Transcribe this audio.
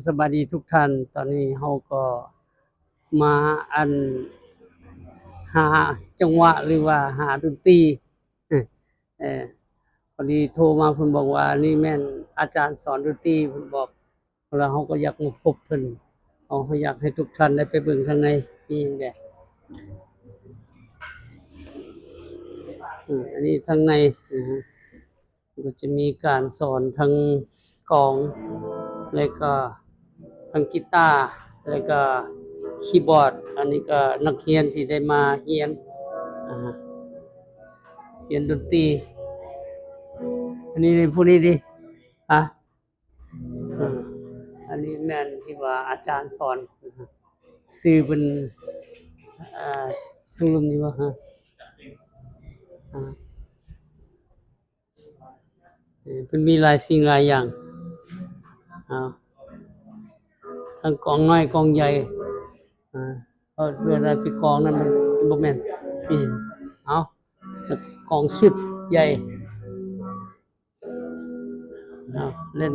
สวัสดีทุกท่านตอนนี้เราก็มาอันหาจังหวะหรือว่าหาดนตรีเออเออพอดีโทรมาเพิ่นบอกว่านี่แม่นอาจารย์สอนดนตรีเพิ่นบอกแล้วเราก็อยากมาพบเพิ่นเราอยากให้ทุกท่านได้ไปเบิ่งข้างในมีหยังแดอันนี้ข้างในนะฮะก็จะมีการสอนทั้งกลองแล้วก็ทั้งกีตาร์แล้วก็คีย์บอร์ดอันนี้ก็นักเรียนที่ได้มาเรียนอ่าเรียนดนตรีอันนี้นี่ผู้นี้ดิอ่ะอ่าอันนี้แม่นที่ว่าอาจารย์สอนนะฮะชื่อเป็นอ่าทั้งลุมนี่ว่าฮะอ่าเพิ่นมีหลายสิ่งหลายอย่างอ่าทั้งกลองน้อยกลองใหญ่อ่าเพราะเวลาไปกลองนั้นมันบ่แม่นนี่เอาแล้วกลองสุดใหญ่เอาเล่น